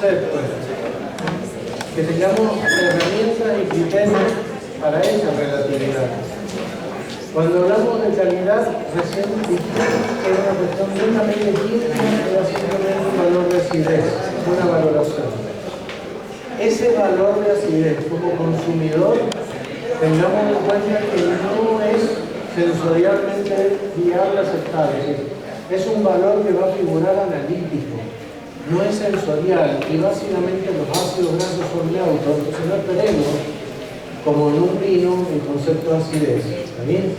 conceptos, que tengamos herramientas y criterios para esa relatividad. Cuando hablamos de calidad, recién dijimos que es una cuestión netamente química, que es simplemente un valor de acidez, una valoración. Ese valor de acidez como consumidor, tengamos en cuenta que no es sensorialmente viable aceptable. Es un valor que va a figurar analítico, no es sensorial, y básicamente los ácidos grasos son neutros, entonces no esperemos, como en un vino, el concepto de acidez, ¿está bien?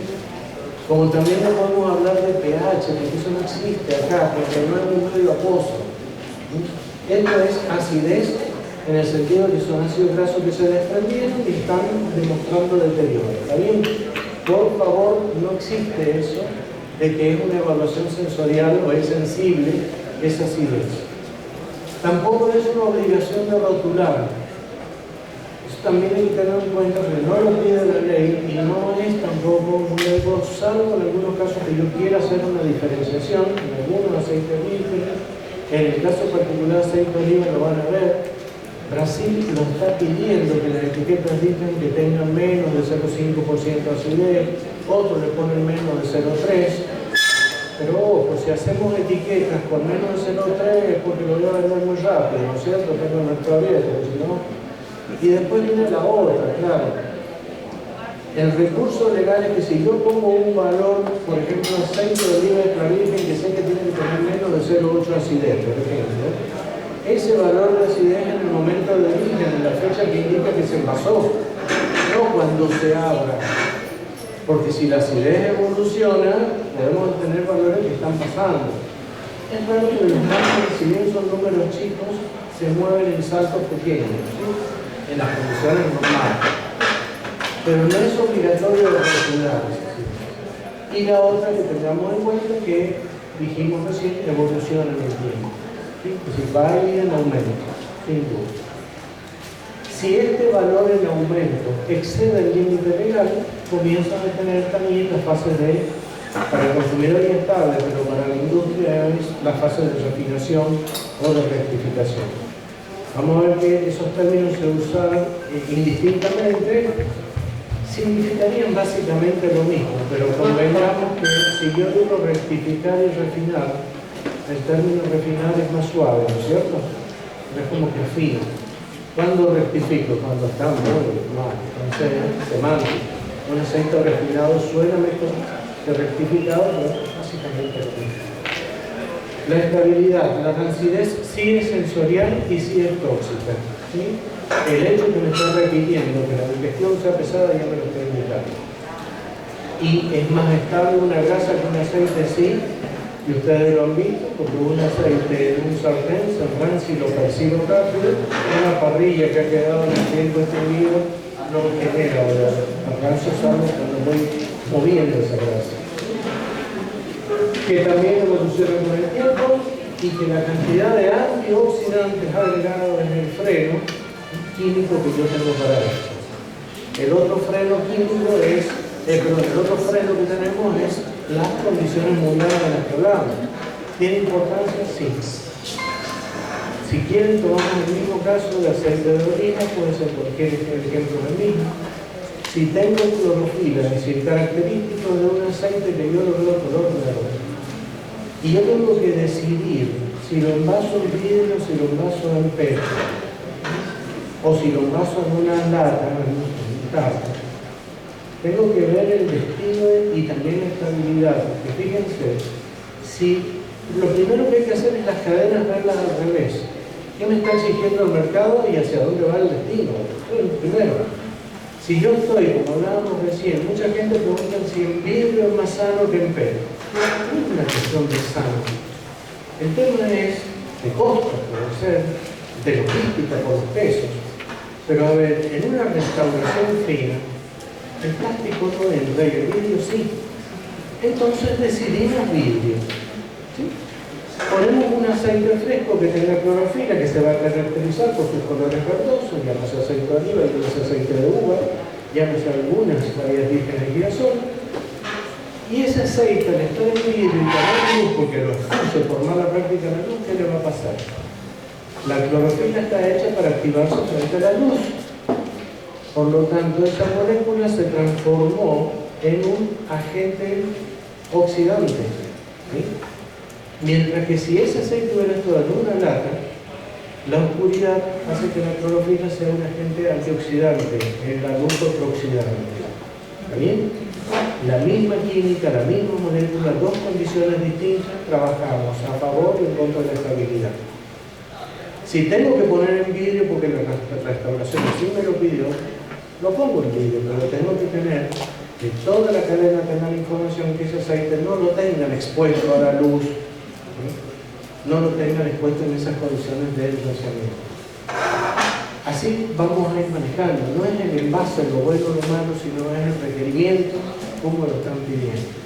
Como también no podemos hablar de pH, porque eso no existe acá, porque no es un medio acuoso. Esto es acidez en el sentido de que son ácidos grasos que se desprendieron y están demostrando deterioro, ¿está bien? Por favor, no existe eso de que es una evaluación sensorial o es sensible esa acidez. Tampoco es una obligación de rotular. Eso también hay que tener en cuenta que no lo pide la ley y no es tampoco un algo, salvo en algunos casos que yo quiera hacer una diferenciación en algunos aceites vírgenes. En el caso particular de aceite de oliva lo van a ver. Brasil lo está pidiendo que las etiquetas digan que tengan menos de 0,5% de acidez, otros le ponen menos de 0,3%. Pero ojo, si hacemos etiquetas con menos de 0,3 es porque lo voy a vender muy rápido, ¿no es cierto? Tengo el mercado abierto, si no. Y después viene la otra, claro. El recurso legal es que si yo pongo un valor, por ejemplo, aceite de oliva extra virgen, que sé que tiene que tener menos de 0,8 acidez, por ejemplo, ese valor de acidez en el momento de origen, en la fecha que indica que se envasó, no cuando se abra. Porque si la acidez evoluciona, debemos tener valores que están pasando. Es raro que los márgenes, si bien son números chicos, se mueven en saltos pequeños, ¿sí? En las condiciones normales. Pero no es obligatorio regular. Y la otra que tengamos en cuenta que dijimos recién, evoluciona en el tiempo. ¿Sí? Es decir, va a ir en aumento, sin duda. Si este valor en aumento excede el límite legal, comienzan a tener también las fases de, para el consumidor es estable, pero para la industria es la fase de refinación o de rectificación. Vamos a ver que esos términos se usan indistintamente, significarían básicamente lo mismo, pero convengamos que si yo digo rectificar y refinar, el término refinar es más suave, ¿no es cierto? No es como que afina. ¿Cuándo rectifico? Cuando está muy mal. Entonces, semántico. Un aceite refinado suena mejor que rectificado, pero básicamente lo mismo. La estabilidad, la acidez sí es sensorial y sí es tóxica, ¿sí? El hecho que me está repitiendo que la digestión sea pesada ya me lo está indicando. Y es más estable una grasa que un aceite sí, y ustedes lo han visto, porque un aceite en un sartén se rancio y lo percibo rápido, una parrilla que ha quedado en el tiempo extendido no genera ahora. El rancio sale cuando voy moviendo esa grasa. Que también evoluciona con el tiempo y que la cantidad de antioxidantes agregados en el freno químico que yo tengo para esto. El otro freno químico es, el otro freno que tenemos es las condiciones mundiales de las que hablamos. ¿Tiene importancia? Sí. Si quieren, tomamos el mismo caso de aceite de oliva, puede ser cualquier ejemplo del mismo. Si tengo clorofila, es decir, característicos de un aceite que yo lo veo color verde, y yo tengo que decidir si lo envaso en vidrio, si lo envaso en PET, o si lo envaso en una lata, en un tarro. Tengo que ver el destino y también la estabilidad. Porque fíjense, si lo primero que hay que hacer es las cadenas verlas al revés. ¿Qué me está exigiendo el mercado y hacia dónde va el destino? Primero, si yo estoy, como hablábamos recién, mucha gente pregunta si el vidrio es más sano que en PET. No es una cuestión de sano. El tema es de costos, puede ser, de logística por los pesos. Pero a ver, en una restauración fina, el plástico no entra y el vidrio sí. Entonces decidimos vidrio. ¿Sí? Ponemos un aceite fresco que tenga clorofila, que se va a caracterizar por sus colores verdosos, llámese aceite de oliva, llámese aceite de uva, llámese algunas varias vírgenes de girasol. Y ese aceite, al estar en vidrio y tener luz, porque lo expulse por mala práctica de la luz, ¿qué le va a pasar? La clorofila está hecha para activarse frente a la luz. Por lo tanto, esta molécula se transformó en un agente oxidante. ¿Sí? Mientras que si ese aceite hubiera estado en una lata, la oscuridad hace que la clorofila sea un agente antioxidante, la luz prooxidante. ¿Está bien? La misma química, la misma molécula, dos condiciones distintas, trabajamos a favor y en contra de la estabilidad. Si tengo que poner en vidrio, porque la restauración sí me lo pidió, lo pongo en vidrio, pero tengo que tener que toda la cadena tenga la información que ese aceite no lo tengan expuesto a la luz, ¿sí? No lo tengan expuesto en esas condiciones de enrociamiento. Así vamos a ir manejando, no es el envase lo bueno o lo malo, sino es el requerimiento, como lo están pidiendo.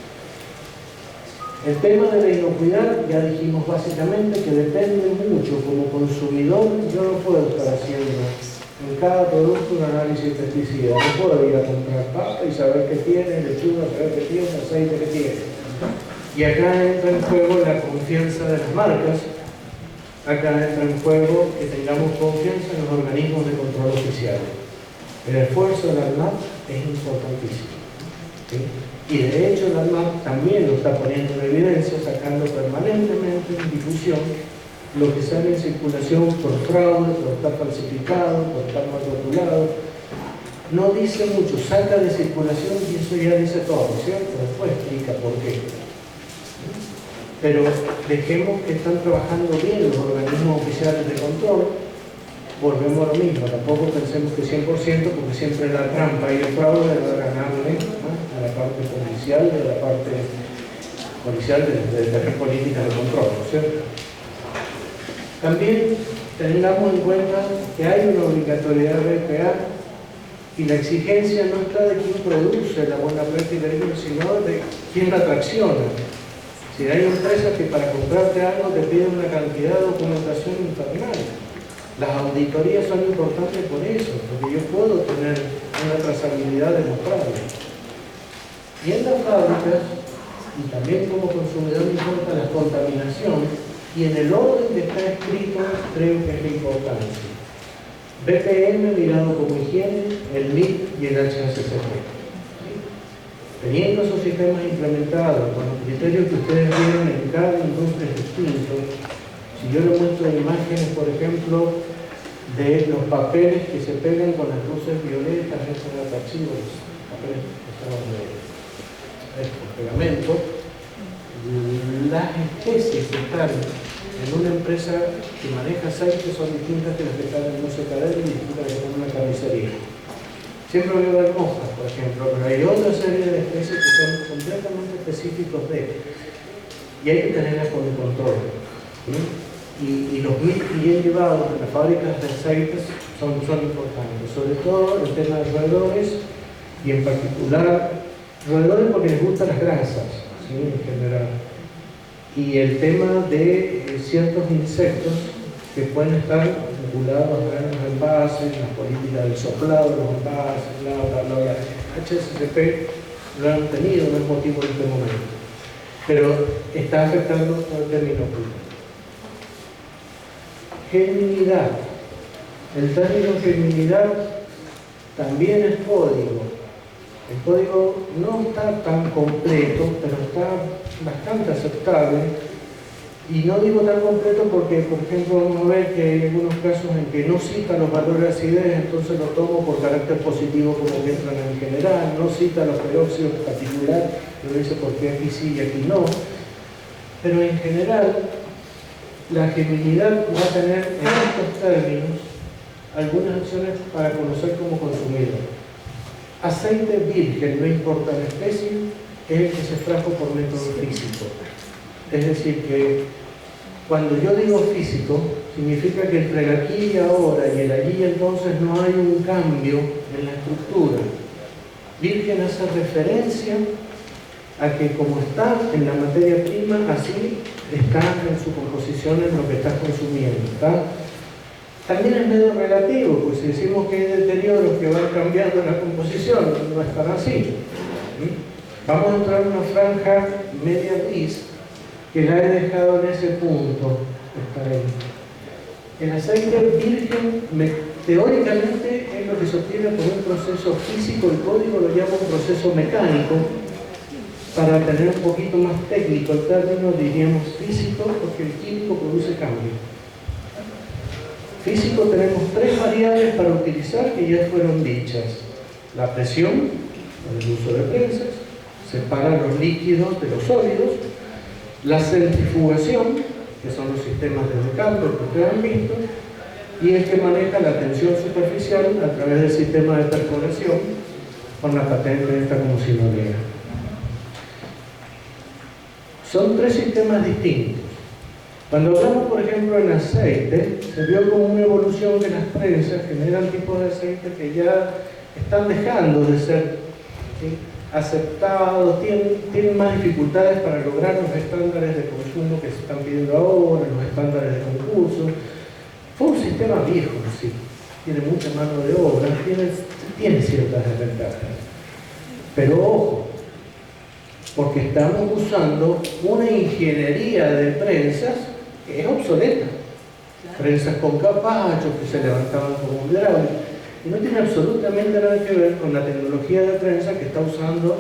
El tema de la inocuidad, ya dijimos básicamente que depende mucho como consumidor. Yo no puedo estar haciendo en cada producto un análisis de pesticida. No puedo ir a comprar papa y saber qué tiene, lechuga, saber qué tiene, aceite qué tiene. Y acá entra en juego la confianza de las marcas. Acá entra en juego que tengamos confianza en los organismos de control oficiales. El esfuerzo de la ANMAT es importantísimo. ¿Sí? Y de hecho la ANMAT también lo está poniendo en evidencia, sacando permanentemente en difusión lo que sale en circulación por fraude, por estar falsificado, por estar mal rotulado. No dice mucho, saca de circulación y eso ya dice todo, ¿cierto? Después explica por qué. Pero dejemos que están trabajando bien los organismos oficiales de control. Volvemos a lo mismo, tampoco pensemos que 100%, porque siempre la trampa y el fraude va a ganarle, ¿no?, a la parte policial, de la parte policial de políticas de control, ¿no es cierto? También tengamos en cuenta que hay una obligatoriedad de BPA y la exigencia no está de quién produce la buena práctica, sino de quién la tracciona. Si hay empresas que para comprarte algo te piden una cantidad de documentación infernal. Las auditorías son importantes por eso, porque yo puedo tener una trazabilidad demostrable. Y en las fábricas, y también como consumidor me importa la contaminación, y en el orden que está escrito creo que es la importancia. BPM mirado como higiene, el MIP y el HACCP. Teniendo esos sistemas implementados con los criterios que ustedes vieron en cada industria distinto, si yo les muestro imágenes, por ejemplo, de los papeles que se pegan con las luces violetas, esos atractivos, los papeles que estaban de pegamento, las especies que están en una empresa que maneja aceite son distintas que las que están en un secadero y distintas que están en una carnicería. Siempre voy a ver moscas, por ejemplo, pero hay otra serie de especies que son completamente específicos de, y hay que tenerlas con el control. ¿Sí? Y los MIP bien llevados en las fábricas de aceites son importantes, sobre todo el tema de roedores, y en particular roedores porque les gustan las grasas, ¿sí?, en general. Y el tema de ciertos insectos que pueden estar vinculados a los envases, las políticas del soplado de los envases, bla, bla, bla, bla. HACCP lo han tenido, no es motivo en este momento. Pero está afectando el término público. Genuinidad. El término genuinidad también es código. El código no está tan completo, pero está bastante aceptable. Y no digo tan completo porque, por ejemplo, vamos a ver que hay algunos casos en que no cita los valores de acidez, entonces lo tomo por carácter positivo como que entran en general, no cita los peróxidos en particular, pero dice por qué aquí sí y aquí no. Pero en general, la genuinidad va a tener en estos términos algunas acciones para conocer como consumidor. Aceite virgen, no importa la especie, es el que se extrajo por método físico. Es decir, que cuando yo digo físico, significa que entre el aquí y ahora y el allí y entonces no hay un cambio en la estructura. Virgen hace referencia a que como está en la materia prima, así está en su composición en lo que estás consumiendo. ¿Está? También es medio relativo, pues si decimos que hay deterioros que van cambiando la composición, no es tan así. ¿Sí? Vamos a entrar en una franja media gris, que la he dejado en ese punto, está ahí. El aceite virgen, teóricamente, es lo que se obtiene por un proceso físico. El código lo llama un proceso mecánico. Para tener un poquito más técnico el término, diríamos físico, porque el químico produce cambio. Físico, tenemos tres variables para utilizar que ya fueron dichas. La presión, con el uso de prensas, separa los líquidos de los sólidos. La centrifugación, que son los sistemas de decantador que ustedes han visto, y el que maneja la tensión superficial a través del sistema de perforación, con la patente esta como si no lea. Son tres sistemas distintos. Cuando hablamos, por ejemplo, en aceite, se vio como una evolución que las prensas generan tipos de aceite que ya están dejando de ser, ¿sí?, aceptados, tienen más dificultades para lograr los estándares de consumo que se están pidiendo ahora, los estándares de concurso. Fue un sistema viejo, sí, tiene mucha mano de obra, tiene ciertas desventajas. Pero ojo, porque estamos usando una ingeniería de prensas que es obsoleta. Prensas con capachos que se levantaban como un hidráulico. Y no tiene absolutamente nada que ver con la tecnología de prensa que está usando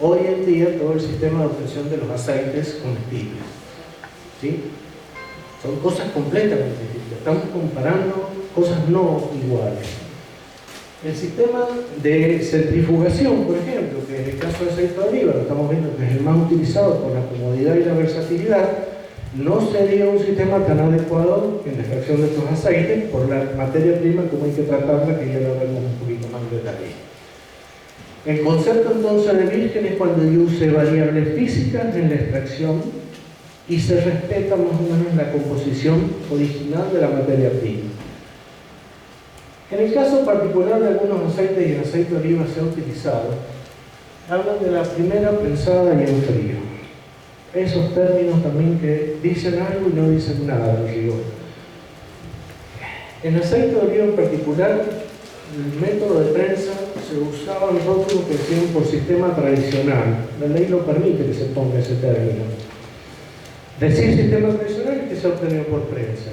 hoy en día todo el sistema de obtención de los aceites comestibles. ¿Sí? Son cosas completamente distintas. Estamos comparando cosas no iguales. El sistema de centrifugación, por ejemplo, que en el caso de aceite de oliva lo estamos viendo que es el más utilizado por la comodidad y la versatilidad, no sería un sistema tan adecuado en la extracción de estos aceites por la materia prima como hay que tratarla, que ya lo vemos un poquito más en detalle. El concepto entonces de virgen es cuando yo use variables físicas en la extracción y se respeta más o menos la composición original de la materia prima. En el caso particular de algunos aceites, y el aceite de oliva se ha utilizado, hablan de la primera prensada y en frío. Esos términos también que dicen algo y no dicen nada en rigor. En aceite de oliva en particular, el método de prensa se usaba en rótulos que decían por sistema tradicional. La ley lo permite que se ponga ese término. Decir sistema tradicional es que se ha obtenido por prensa.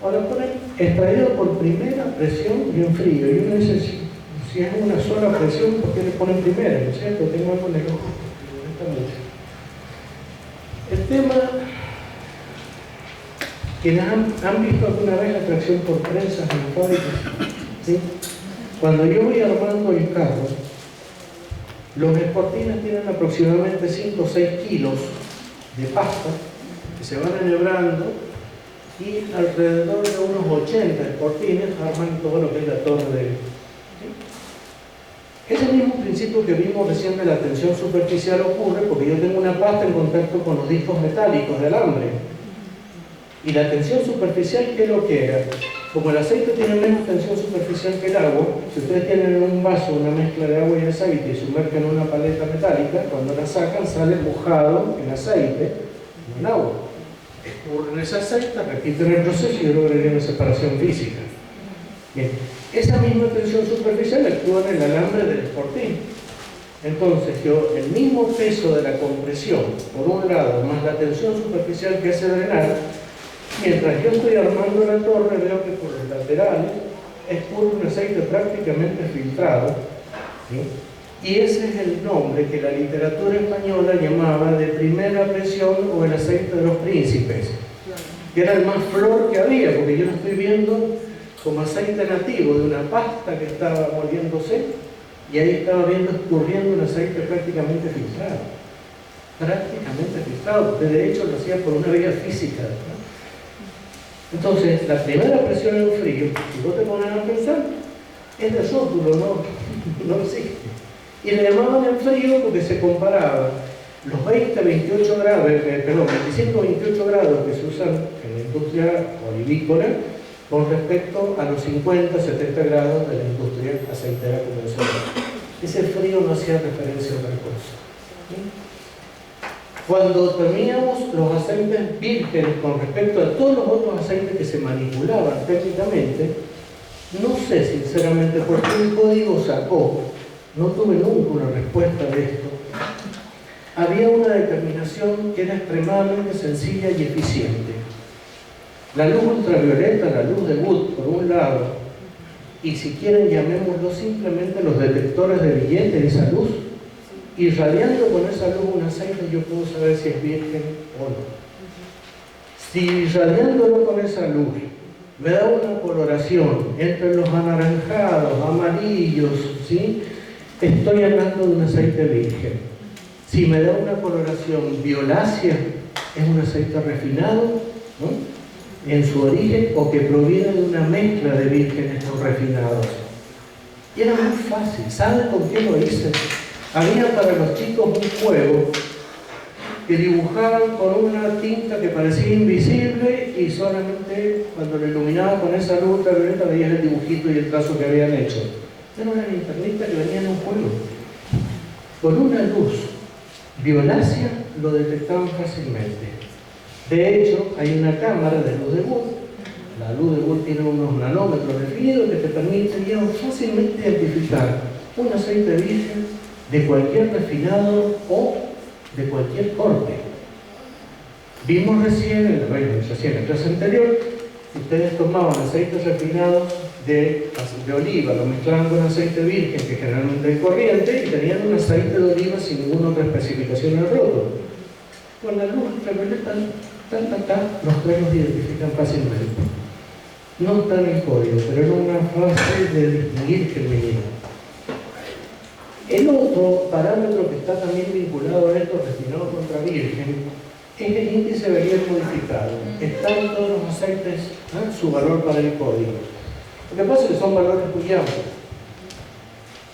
Ahora ponen extraído por primera presión y en frío. Y uno dice, si es una sola presión, ¿por qué le ponen primera? ¿No es cierto? Tengo algo en el ojo que me gusta mucho. El tema, quienes han visto alguna vez la extracción por prensas en fábricas, ¿sí? Cuando yo voy armando el carro, los esportines tienen aproximadamente 5 o 6 kilos de pasta que se van enhebrando y alrededor de unos 80 esportines arman todo lo que es la torre de... Ese mismo principio que vimos recién de la tensión superficial ocurre porque yo tengo una pasta en contacto con los discos metálicos de alambre. Y la tensión superficial, ¿qué es lo que era? Como el aceite tiene menos tensión superficial que el agua, si ustedes tienen en un vaso una mezcla de agua y aceite y sumergen en una paleta metálica, cuando la sacan sale mojado en aceite, no en agua. Escurren ese aceite, repiten el proceso y lograrían una separación física. Bien. Esa misma tensión superficial actúa en el alambre del esportín. Entonces, yo, el mismo peso de la compresión, por un lado, más la tensión superficial que hace drenar, mientras yo estoy armando la torre, veo que por los laterales escurre un aceite prácticamente filtrado, ¿sí? Y ese es el nombre que la literatura española llamaba de primera presión o el aceite de los príncipes, que era el más flor que había, porque yo lo estoy viendo como aceite nativo de una pasta que estaba moliéndose y ahí estaba viendo escurriendo un aceite prácticamente filtrado. Prácticamente filtrado, porque de hecho lo hacía por una vía física, ¿no? Entonces, la primera presión en frío, si vos te pones a pensar, es de rótulo, no existe. Y le llamaban en frío porque se comparaba los 25-28 grados que se usan en la industria olivícola con respecto a los 50-70 grados de la industria aceitera convencional. Ese frío no hacía referencia a otra cosa. ¿Sí? Cuando teníamos los aceites vírgenes con respecto a todos los otros aceites que se manipulaban técnicamente, no sé sinceramente por qué el código sacó, no tuve nunca una respuesta de esto. Había una determinación que era extremadamente sencilla y eficiente. La luz ultravioleta, la luz de Wood, por un lado, y si quieren llamémoslo simplemente los detectores de billetes de esa luz, irradiando con esa luz un aceite, yo puedo saber si es virgen o no. Si irradiándolo con esa luz me da una coloración entre los anaranjados, amarillos, ¿sí?, estoy hablando de un aceite virgen. Si me da una coloración violácea, es un aceite refinado, ¿no?, en su origen, o que proviene de una mezcla de vírgenes con refinados. Y era muy fácil. ¿Saben con qué lo hice? Había para los chicos un juego que dibujaban con una tinta que parecía invisible y solamente cuando lo iluminaba con esa luz ultravioleta veías el dibujito y el trazo que habían hecho. Era una linternita que venía en un juego. Con una luz violácea lo detectaban fácilmente. De hecho, hay una cámara de luz de Wood. La luz de Wood tiene unos nanómetros definidos que te permitirían fácilmente identificar un aceite virgen de cualquier refinado o de cualquier corte. Vimos recién en la clase anterior que ustedes tomaban aceites refinados de oliva, lo mezclaban con aceite virgen, que generalmente es corriente, y tenían un aceite de oliva sin ninguna otra especificación en el rótulo. Con la luz ultravioleta, los tres los identifican fácilmente. No está en el código, pero era una fase de distinguir germinidad. El otro parámetro que está también vinculado a esto, refinado contra virgen, es el índice Verrier modificado. Están todos los aceites, su valor para el código. Lo que pasa es que son valores muy amplios.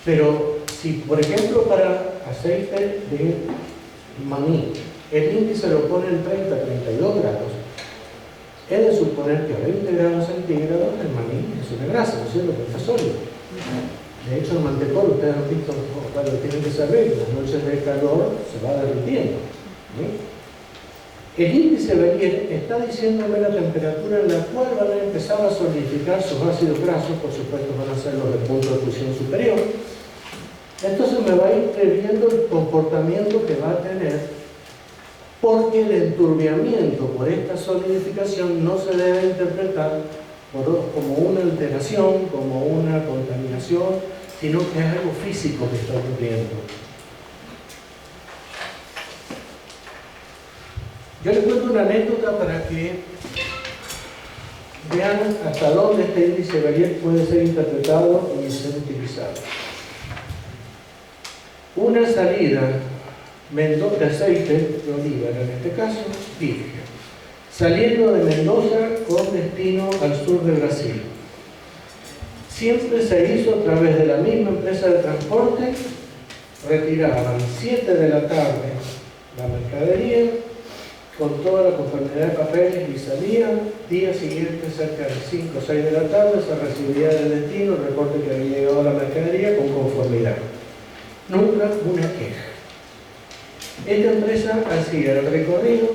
Pero si, por ejemplo, para aceite de maní, el índice lo pone en 30, 32 grados, es de suponer que a 20 grados centígrados el maní es una grasa, ¿no es cierto?, que está sólido. De hecho, el mantecol, ustedes han visto, cuando tienen que saber, en las noches de calor se va derritiendo. El índice Verrier está diciéndome la temperatura en la cual van a empezar a solidificar sus ácidos grasos, por supuesto van a ser los de punto de fusión superior. Entonces me va a ir previendo el comportamiento que va a tener, porque el enturbiamiento por esta solidificación no se debe interpretar como una alteración, como una contaminación, sino que es algo físico que está ocurriendo. Yo les cuento una anécdota para que vean hasta dónde este índice Verrier puede ser interpretado y ser utilizado. Una salida de aceite de oliva, en este caso, virgen, saliendo de Mendoza con destino al sur de Brasil. Siempre se hizo a través de la misma empresa de transporte. Retiraban 7 de la tarde la mercadería con toda la conformidad de papeles y salían. Día siguiente, cerca de 5 o 6 de la tarde, se recibía del destino el reporte que había llegado a la mercadería con conformidad. Nunca una queja. Esta empresa hacía el recorrido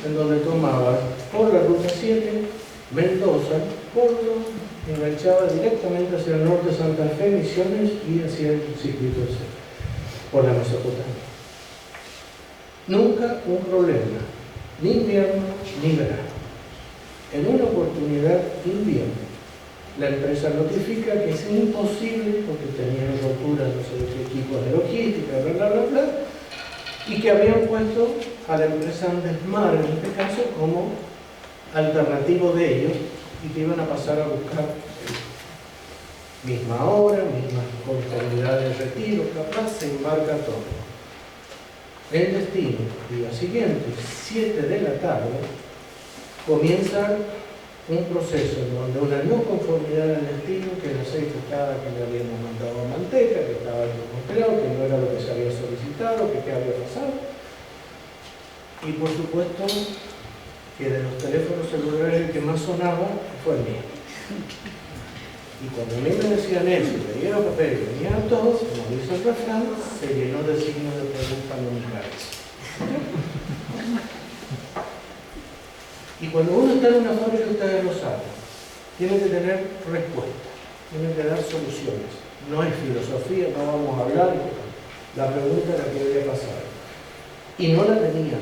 en donde tomaba por la ruta 7, Mendoza, Córdoba, enganchaba directamente hacia el norte de Santa Fe, Misiones y hacia el circuito C, por la Mesopotamia. Nunca un problema, ni invierno ni verano. En una oportunidad invierno, la empresa notifica que es imposible porque tenían roturas, no sé de qué equipos de logística, bla, bla, bla, bla, y que habían puesto a la empresa Andesmar, en este caso, como alternativo de ellos, y que iban a pasar a buscar misma hora, misma conformidad de retiro, capaz, se embarca todo. El destino, día siguiente, 7 de la tarde, comienza un proceso en donde una no conformidad al destino, que el aceite estaba que le habíamos mandado a manteca, que estaba congelado, que no era lo que se había solicitado, que qué había pasado. Y por supuesto que de los teléfonos celulares el que más sonaba fue el mío. Y cuando a mí me decían eso, veía los papeles, venían todos, como dice el refrán, se llenó de signos de pregunta no en mi cabeza. Y cuando uno está en una fábrica, ustedes lo saben, tiene que tener respuesta, tiene que dar soluciones. No es filosofía, no vamos a hablar. La pregunta era qué debía pasar. Y no la tenían.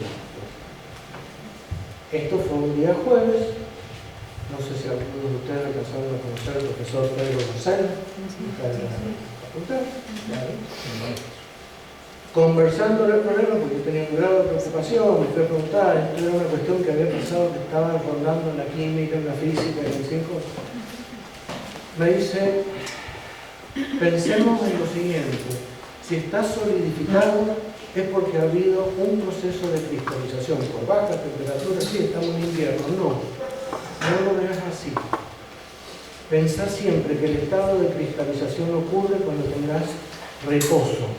Esto fue un día jueves, No sé si algunos de ustedes alcanzaron a conocer al profesor Pedro Rosell, está en la facultad. Conversando del problema, porque yo tenía un grado de preocupación, me fui a preguntar, esto era una cuestión que había pasado, que estaba rondando en la química, en la física, en el 5. Me dice, pensemos en lo siguiente, si está solidificado es porque ha habido un proceso de cristalización por baja temperatura, sí, estamos en invierno, no lo veas así. Pensá siempre que el estado de cristalización ocurre cuando tengas reposo.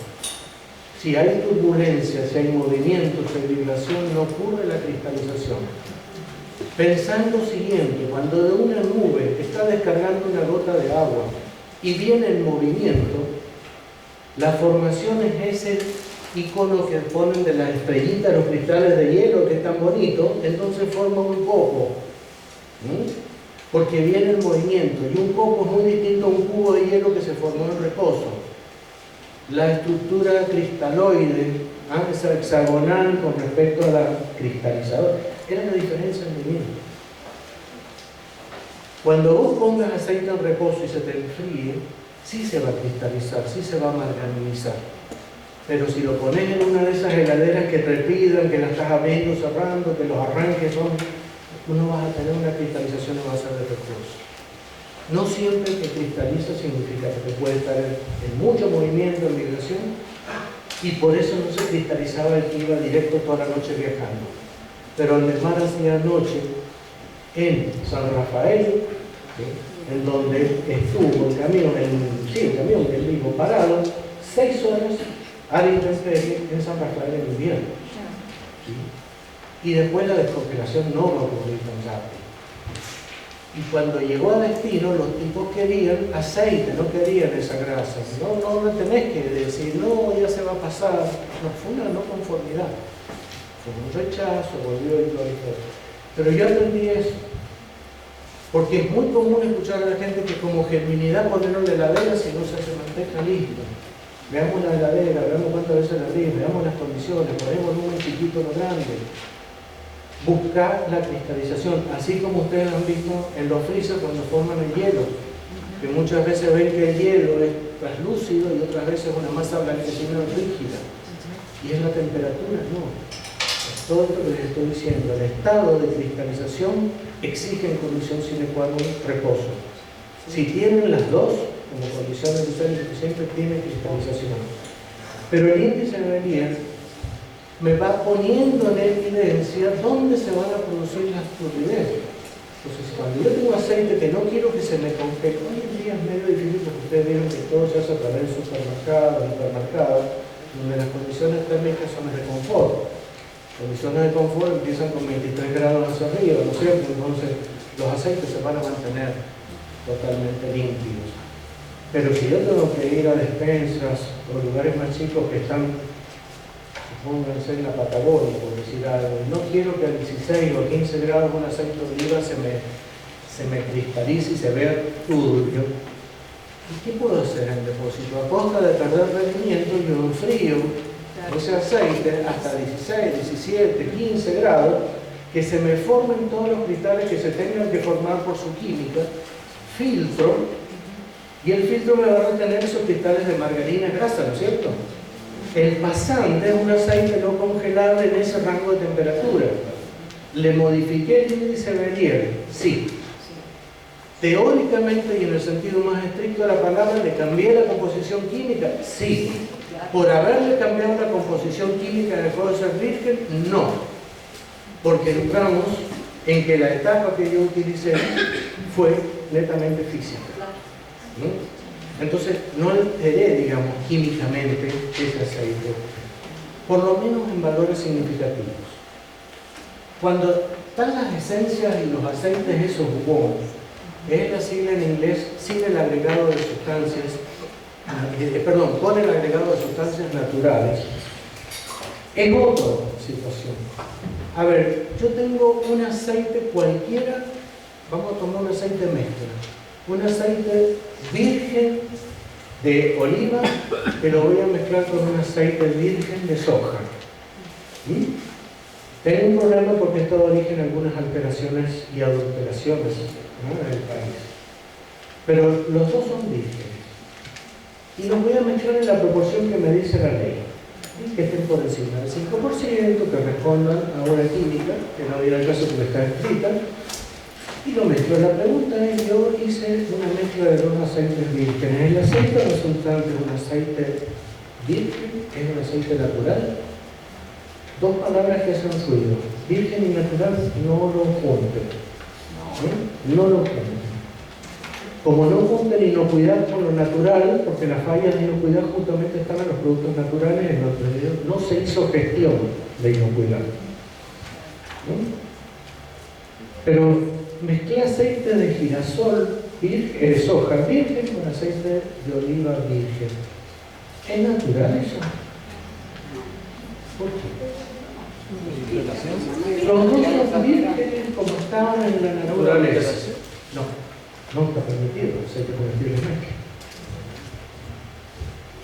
Si hay turbulencia, si hay movimiento, si hay vibración, no ocurre la cristalización. Pensá en lo siguiente, cuando de una nube está descargando una gota de agua y viene el movimiento, la formación es ese icono que ponen de las estrellitas, los cristales de hielo, que es tan bonito, entonces forma un copo. Porque viene el movimiento, y un copo es muy distinto a un cubo de hielo que se formó en reposo. La estructura cristaloide, esa hexagonal con respecto a la cristalizadora, era la diferencia en movimiento. Cuando vos pongas aceite en reposo y se te enfríe, sí se va a cristalizar, sí se va a marganizar. Pero si lo pones en una de esas heladeras que trepidan, que la estás abriendo, cerrando, que los arranques son, no vas a tener una cristalización, no va a ser de reposo. No siempre que cristaliza significa que puede estar en mucho movimiento, en vibración, y por eso no se cristalizaba el que iba directo toda la noche viajando. Pero al mar hacía noche en San Rafael, ¿sí?, en donde estuvo el camión, el camión que él dijo parado, 6 horas a la intemperie en San Rafael en invierno. ¿Sí? Y después la descongelación no va a ocurrir tan rápido. Y cuando llegó a destino, los tipos querían aceite, no querían esa grasa. No tenés que decir, no, ya se va a pasar. No, fue una no conformidad. Fue un rechazo, volvió y todo. Pero yo aprendí eso. Porque es muy común escuchar a la gente que como genuinidad ponerlo en la heladera si no se hace manteca, listo. Veamos la heladera, veamos cuántas veces la abrimos, veamos las condiciones, ponemos uno chiquito o grande. Buscar la cristalización, así como ustedes han visto en los freezer cuando forman el hielo, que muchas veces ven que el hielo es translúcido y otras veces una masa blanquecina rígida. Y es la temperatura, no. Es todo lo que les estoy diciendo. El estado de cristalización exige en condición sine qua non reposo. Si tienen las dos, como condición necesaria y suficiente, tienen cristalización. Pero el índice de Melier me va poniendo en evidencia dónde se van a producir las turbidencias. Entonces, cuando yo tengo aceite que no quiero que se me congele, hoy en día es medio difícil porque ustedes vieron que todo se hace a través de supermercados, donde las condiciones térmicas son de confort. Condiciones de confort empiezan con 23 grados hacia arriba, ¿no es cierto? Entonces, los aceites se van a mantener totalmente limpios. Pero si yo tengo que ir a despensas o lugares más chicos que están, pónganse en la Patagonia, por decir algo, no quiero que a 16 o 15 grados un aceite de oliva se me cristalice y se vea turbio. ¿Y qué puedo hacer en el depósito? A costa de perder rendimiento, yo enfrío ese aceite hasta 16, 17, 15 grados, que se me formen todos los cristales que se tengan que formar por su química, filtro, y el filtro me va a retener esos cristales de margarina grasa, ¿no es cierto? El pasante es un aceite no congelable en ese rango de temperatura. ¿Le modifiqué el índice Melier? Sí. Teóricamente y en el sentido más estricto de la palabra, ¿le cambié la composición química? Sí. ¿Por haberle cambiado la composición química dejó de ser virgen? No. Porque entramos en que la etapa que yo utilicé fue netamente física. ¿No? Entonces, no alteré, digamos, químicamente ese aceite, por lo menos en valores significativos. Cuando están las esencias y los aceites esos buenos, es la sigla en inglés sin el agregado de sustancias, con el agregado de sustancias naturales, es otra situación. A ver, yo tengo un aceite cualquiera, vamos a tomar un aceite mezcla. Un aceite virgen de oliva que lo voy a mezclar con un aceite virgen de soja. Tengo un problema porque esto da origen a algunas alteraciones y adulteraciones, ¿no?, en el país. Pero los dos son vírgenes. Y los voy a mezclar en la proporción que me dice la ley. Que estén por encima del 5%, que respondan a una química, que no viene al caso porque está escrita. Y lo mezclo. La pregunta es, yo hice una mezcla de dos aceites vírgenes. El aceite resultante es un aceite virgen, es un aceite natural. Dos palabras que hacen ruido. Virgen y natural no lo junten. No lo junten. Como no junten inocuidad con lo natural, porque las fallas de inocuidad justamente están en los productos naturales, en los medios, no se hizo gestión de inocuidad. Pero mezclé aceite de girasol, soja virgen con aceite de oliva virgen. ¿Es natural eso? ¿Por qué? Los dos son vírgenes como estaban en la naturaleza. No está permitido, aceite comestible mezcla.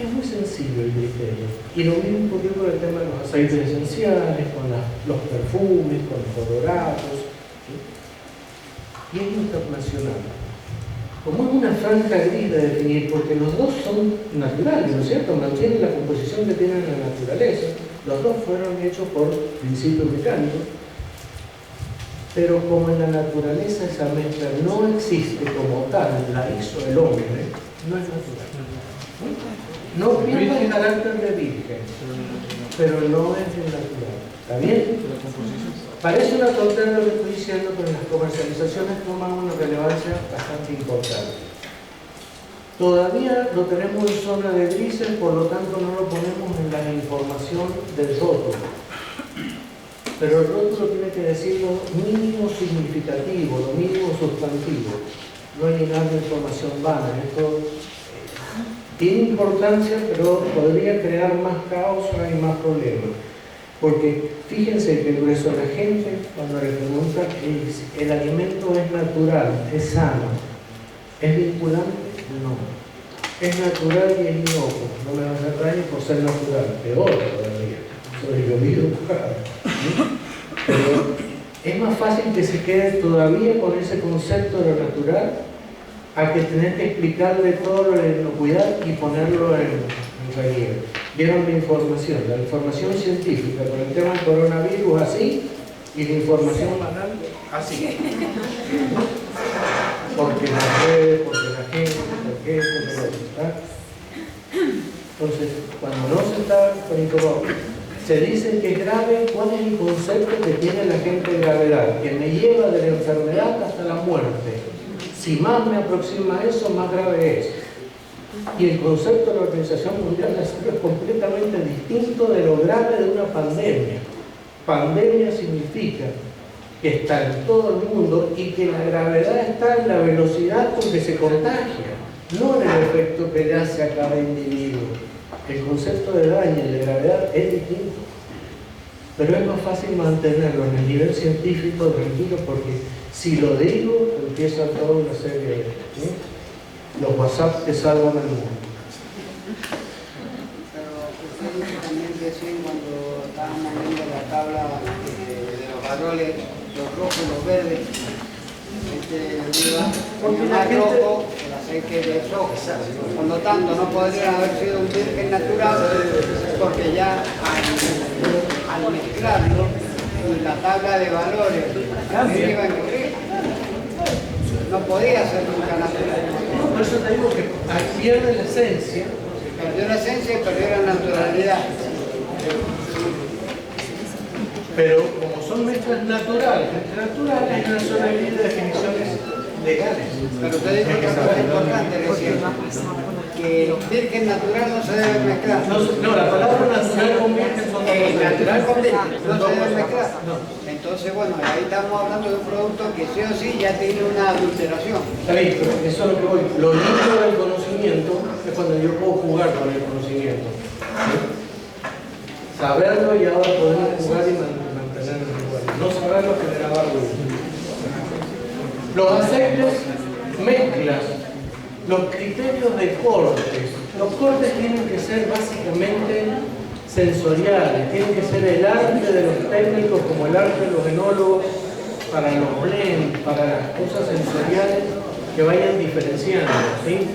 Es muy sencillo el criterio. Y lo mismo un poquito con el tema de los aceites esenciales, con los perfumes, con los odoratos. ¿Sí? Y es internacional. Como es una franja gris de definir, porque los dos son naturales, ¿no es cierto? Mantienen la composición que tienen en la naturaleza. Los dos fueron hechos por principios mecánicos. Pero como en la naturaleza esa mezcla no existe como tal, la hizo el hombre, no es natural. No pierde el carácter de virgen, pero no es el natural. ¿Está bien? Parece una tontería lo que estoy diciendo, pero las comercializaciones toman una relevancia bastante importante. Todavía lo tenemos en zona de grises, por lo tanto no lo ponemos en la información del rótulo. Pero el rótulo tiene que decir lo mínimo significativo, lo mínimo sustantivo. No hay nada de información vana. Esto tiene importancia, pero podría crear más caos y más problemas. Porque fíjense que el grueso de la gente, cuando le pregunta el alimento es natural, es sano, ¿es vinculante? No. Es natural y es inocuo. No me va a hacer daño por ser natural. Peor todavía. Soy yo mismo. Pero es más fácil que se quede todavía con ese concepto de lo natural a que tener que explicarle todo lo de inocuidad y ponerlo en relieve. Vieron la información científica con el tema del coronavirus así y la información banal así. Porque las redes, porque la gente, porque esto, porque lo otro. Entonces, cuando no se está con se dice que es grave. ¿Cuál es el concepto que tiene la gente de gravedad? Que me lleva de la enfermedad hasta la muerte. Si más me aproxima a eso, más grave es. Y el concepto de la Organización Mundial de la Salud es completamente distinto de lo grave de una pandemia. Pandemia significa que está en todo el mundo y que la gravedad está en la velocidad con que se contagia, no en el efecto que le hace a cada individuo. El concepto de daño y de gravedad es distinto. Pero es más fácil mantenerlo en el nivel científico tranquilo, porque si lo digo, empieza toda una serie de los WhatsApp que salvan al mundo. Pero usted dice también que sí, cuando estábamos viendo la tabla de los valores, los rojos y los verdes, porque más rojo el aceite de soja. Por lo tanto, no podría haber sido un virgen natural, porque ya al mezclarlo y la tabla de valores se iba en gris, no podía ser nunca natural. No, por eso te digo que pierde la esencia. Perdió la esencia y perdió la naturalidad. Pero como son mezclas naturales es una zona de definiciones legales. Pero usted dijo que es importante decir que virgen natural no se debe mezclar. No, la palabra natural con virgen son dos. Natural con virgen no se debe mezclar. No. Entonces, bueno, ahí estamos hablando de un producto que sí o sí ya tiene una adulteración. Está bien, pero eso es lo que voy. Lo lindo del conocimiento es cuando yo puedo jugar con el conocimiento. ¿Sí? Saberlo y ahora poder jugar y mantenerlo igual. No saberlo generaba ruido. Los aceites, mezclas, los criterios de cortes. Los cortes tienen que ser básicamente sensoriales, tienen que ser el arte de los técnicos como el arte de los enólogos para los blends, para las cosas sensoriales que vayan diferenciando, ¿sí?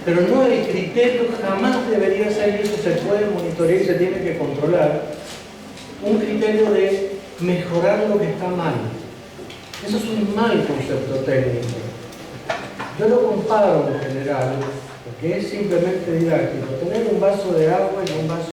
Pero no, el criterio jamás debería ser, y eso se puede monitorear y se tiene que controlar, un criterio de mejorar lo que está mal. Eso es un mal concepto técnico. Yo lo comparo en general, porque es simplemente didáctico, tener un vaso de agua y un vaso